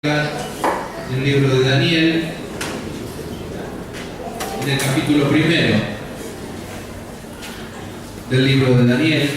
del libro de Daniel, en el capítulo primero del libro de Daniel.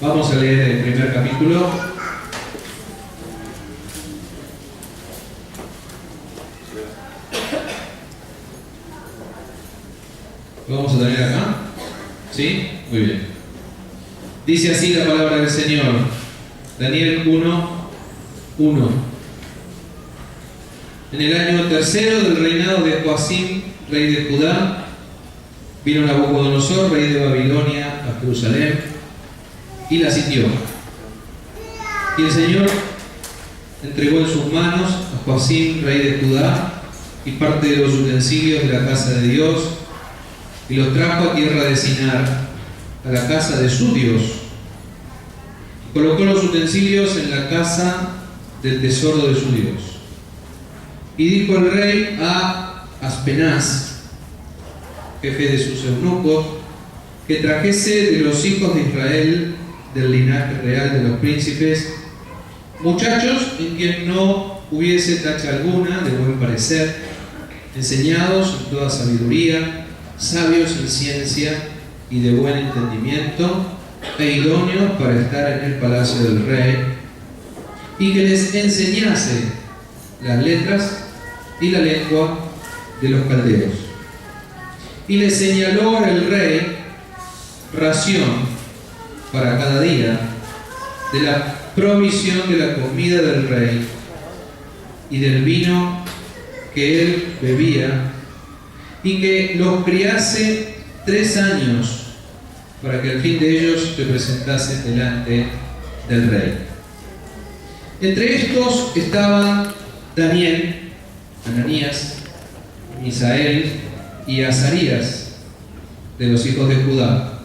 Vamos a leer el primer capítulo. ¿Lo vamos a tener acá? ¿Sí? Muy bien. Dice así la palabra del Señor. Daniel 1:1. En el año tercero del reinado de Joacim, rey de Judá, vino Nabucodonosor, rey de Babilonia, a Jerusalén y la sitió. Y el Señor entregó en sus manos a Joacim, rey de Judá, y parte de los utensilios de la casa de Dios, y los trajo a tierra de Sinar, a la casa de su Dios. Y colocó los utensilios en la casa del tesoro de su Dios. Y dijo el rey a Aspenaz, jefe de sus eunucos, que trajese de los hijos de Israel, del linaje real de los príncipes, muchachos en quien no hubiese tacha alguna, de buen parecer, enseñados en toda sabiduría, sabios en ciencia y de buen entendimiento, e idóneos para estar en el palacio del rey, y que les enseñase las letras y la lengua de los caldeos. Y les señaló el rey ración para cada día de la provisión de la comida del rey y del vino que él bebía, y que los criase 3 años, para que al fin de ellos se presentasen delante del rey. Entre estos estaban Daniel, Ananías, Misael y Azarías, de los hijos de Judá.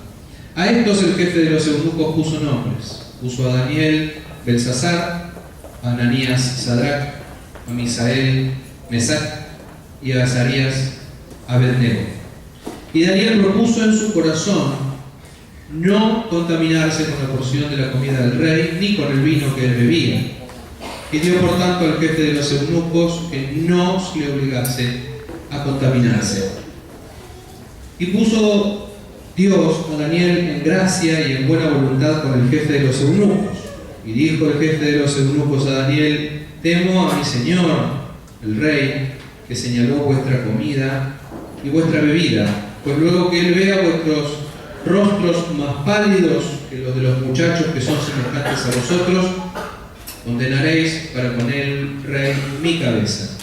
A estos el jefe de los eunucos puso nombres. Puso a Daniel Belsasar, a Ananías Sadrac, a Misael Mesac y a Azarías Abednego. Y Daniel propuso en su corazón no contaminarse con la porción de la comida del rey, ni con el vino que él bebía. Y dio por tanto al jefe de los eunucos que no se le obligase a contaminarse. Y puso Dios a Daniel en gracia y en buena voluntad con el jefe de los eunucos. Y dijo el jefe de los eunucos a Daniel: temo a mi señor, el rey, que señaló vuestra comida y vuestra bebida, pues luego que él vea vuestros rostros más pálidos que los de los muchachos que son semejantes a vosotros, condenaréis para con él, rey, mi cabeza.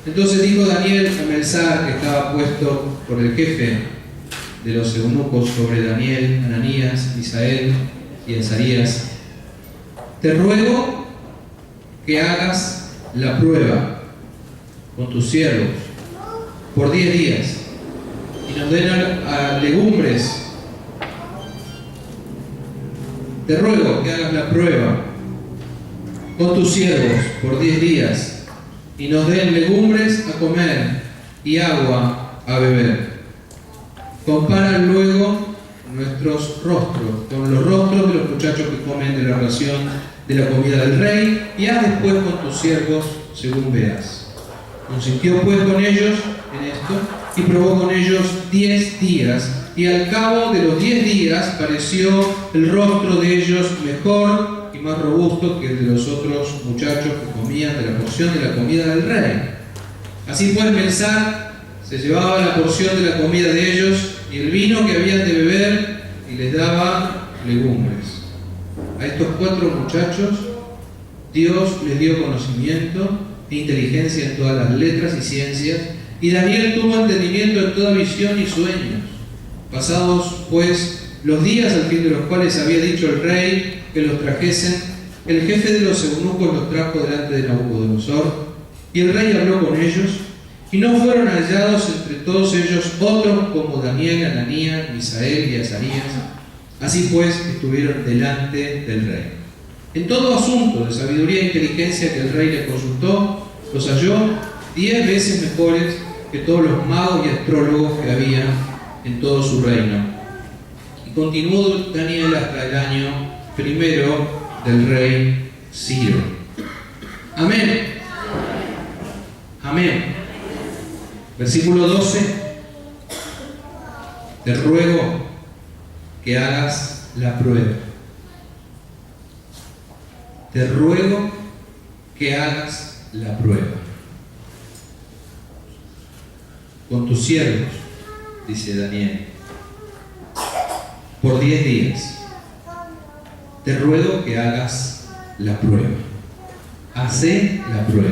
Entonces dijo Daniel a Melzar, que estaba puesto por el jefe de los eunucos sobre Daniel, Ananías, Misael y Azarías: te ruego que hagas la prueba con tus siervos por 10 días y nos den a legumbres. Te ruego que hagas la prueba con tus siervos por 10 días y nos den legumbres a comer y agua a beber. Compara luego nuestros rostros con los rostros de los muchachos que comen de la ración de la comida del rey, y haz después con tus siervos según veas. Consintió pues con ellos en esto y probó con ellos 10 días, y al cabo de los 10 días pareció el rostro de ellos mejor y más robusto que el de los otros muchachos que comían de la porción de la comida del rey. Así pues Melzar se llevaba la porción de la comida de ellos y el vino que habían de beber, y les daba legumbres. A estos 4 muchachos Dios les dio conocimiento e inteligencia en todas las letras y ciencias, y Daniel tuvo entendimiento en toda visión y sueños. Pasados pues los días al fin de los cuales había dicho el rey que los trajesen, el jefe de los eunucos los trajo delante de Nabucodonosor, y el rey habló con ellos, y no fueron hallados entre todos ellos otros como Daniel, Ananías, Misael y Azarías. Así pues estuvieron delante del rey. En todo asunto de sabiduría e inteligencia que el rey les consultó, los halló 10 veces mejores que todos los magos y astrólogos que había en todo su reino. continuó Daniel hasta el año primero del rey Ciro. Amén. Amén. Versículo 12. Te ruego que hagas la prueba. Te ruego que hagas la prueba. Con tus siervos, dice Daniel, por 10 días. Te ruego que hagas la prueba. Hacé la prueba.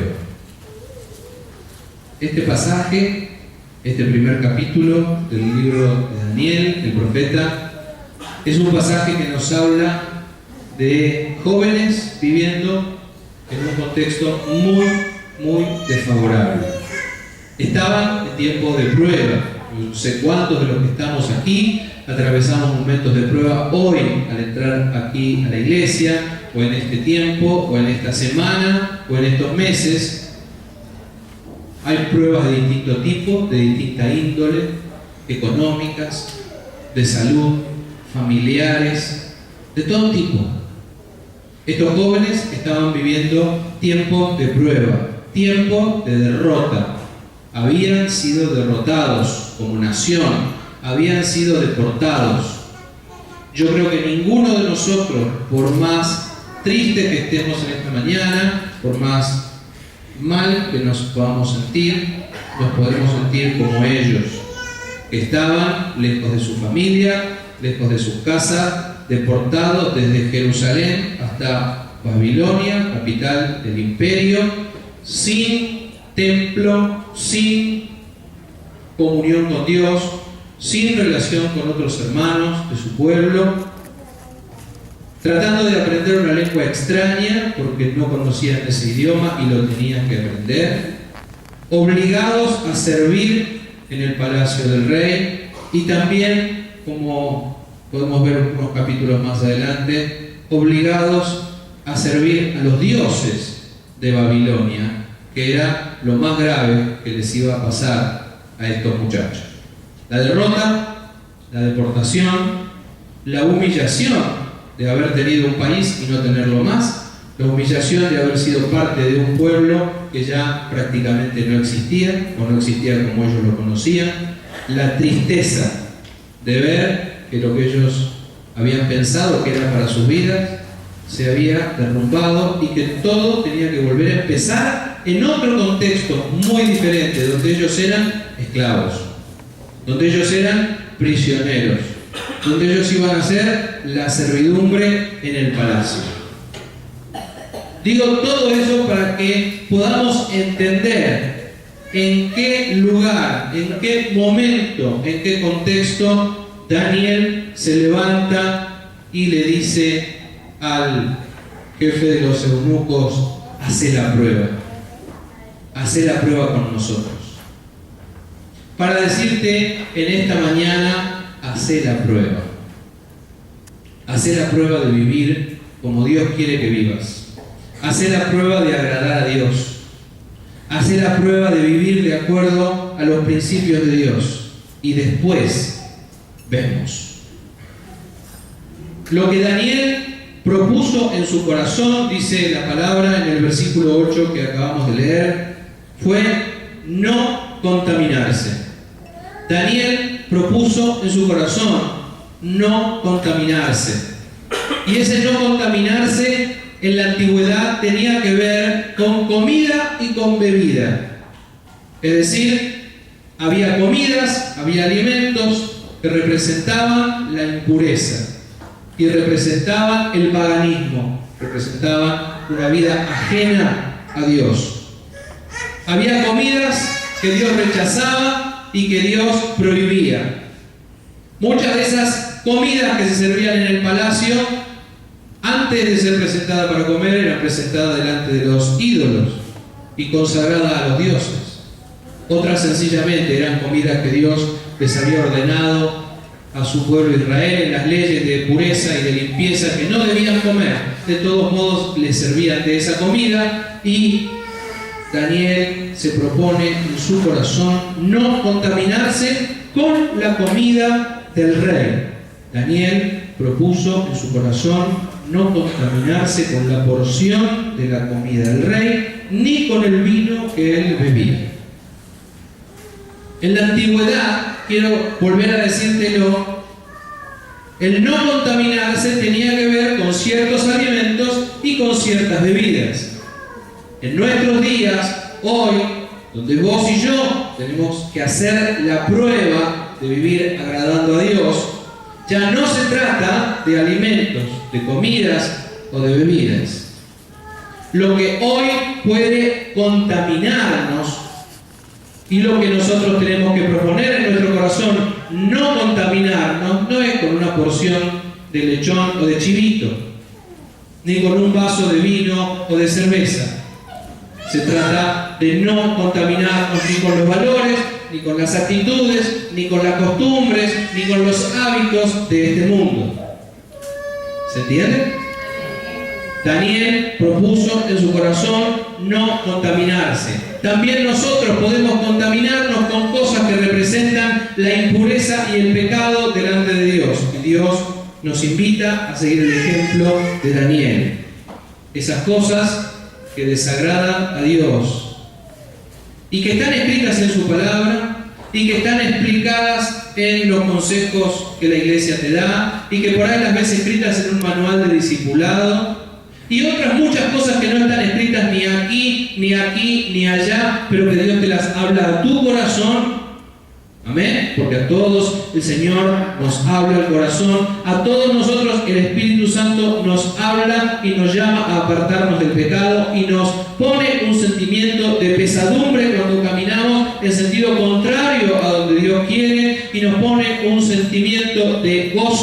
Este pasaje, este primer capítulo del libro de Daniel, el profeta, es un pasaje que nos habla de jóvenes viviendo en un contexto muy desfavorable. Estaban en tiempo de prueba. No sé cuántos de los que estamos aquí atravesamos momentos de prueba hoy al entrar aquí a la iglesia, o en este tiempo, o en esta semana, o en estos meses. Hay pruebas de distinto tipo, de distinta índole, económicas, de salud, familiares, de todo tipo. Estos jóvenes estaban viviendo tiempos de prueba, tiempos de derrota. Habían sido derrotados como nación, habían sido deportados. Yo creo que ninguno de nosotros, por más triste que estemos en esta mañana, por más mal que nos podamos sentir, nos podemos sentir como ellos, que estaban lejos de su familia, lejos de sus casas, deportados desde Jerusalén hasta Babilonia, capital del imperio, sin templo, sin comunión con Dios, sin relación con otros hermanos de su pueblo, tratando de aprender una lengua extraña porque no conocían ese idioma y lo tenían que aprender, obligados a servir en el palacio del rey y también, como podemos ver unos capítulos más adelante, obligados a servir a los dioses de Babilonia, que era lo más grave que les iba a pasar a estos muchachos. La derrota, la deportación, la humillación de haber tenido un país y no tenerlo más, la humillación de haber sido parte de un pueblo que ya prácticamente no existía, o no existía como ellos lo conocían, la tristeza de ver que lo que ellos habían pensado que era para sus vidas se había derrumbado y que todo tenía que volver a empezar en otro contexto muy diferente, donde ellos eran esclavos, donde ellos eran prisioneros, donde ellos iban a hacer la servidumbre en el palacio. Digo todo eso para que podamos entender en qué lugar, en qué momento, en qué contexto Daniel se levanta y le dice al jefe de los eunucos: hacé la prueba con nosotros. Para decirte en esta mañana, hacé la prueba. Hacé la prueba de vivir como Dios quiere que vivas. Hacé la prueba de agradar a Dios. Hacé la prueba de vivir de acuerdo a los principios de Dios. Y después vemos. Lo que Daniel propuso en su corazón, dice la palabra en el versículo 8 que acabamos de leer, fue no contaminarse. Daniel propuso en su corazón no contaminarse. Y ese no contaminarse en la antigüedad tenía que ver con comida y con bebida. Es decir, había comidas, había alimentos que representaban la impureza y representaban el paganismo, representaban una vida ajena a Dios. Había comidas que Dios rechazaba y que Dios prohibía. Muchas de esas comidas que se servían en el palacio, antes de ser presentadas para comer, eran presentadas delante de los ídolos y consagradas a los dioses. Otras sencillamente eran comidas que Dios les había ordenado a su pueblo Israel en las leyes de pureza y de limpieza que no debían comer. De todos modos les servían de esa comida y Daniel se propone en su corazón no contaminarse con la comida del rey, Daniel propuso en su corazón no contaminarse con la porción de la comida del rey, ni con el vino que él bebía. En la antigüedad, quiero volver a decírtelo, el no contaminarse tenía que ver con ciertos alimentos y con ciertas bebidas. En nuestros días, hoy, donde vos y yo tenemos que hacer la prueba de vivir agradando a Dios, ya no se trata de alimentos, de comidas o de bebidas. Lo que hoy puede contaminarnos y lo que nosotros tenemos que proponer en nuestro corazón no contaminarnos no es con una porción de lechón o de chivito, ni con un vaso de vino o de cerveza. Se trata de no contaminarnos ni con los valores, ni con las actitudes, ni con las costumbres, ni con los hábitos de este mundo. ¿Se entiende? Daniel propuso en su corazón no contaminarse. También nosotros podemos contaminarnos con cosas que representan la impureza y el pecado delante de Dios. Y Dios nos invita a seguir el ejemplo de Daniel. Esas cosas que desagradan a Dios y que están escritas en su palabra y que están explicadas en los consejos que la iglesia te da y que por ahí las ves escritas en un manual de discipulado y otras muchas cosas que no están escritas ni aquí, ni allá, pero que Dios te las habla a tu corazón. Amén, porque a todos el Señor nos habla al corazón, a todos nosotros el Espíritu Santo nos habla y nos llama a apartarnos del pecado y nos pone un sentimiento de pesadumbre cuando caminamos en sentido contrario a donde Dios quiere y nos pone un sentimiento de gozo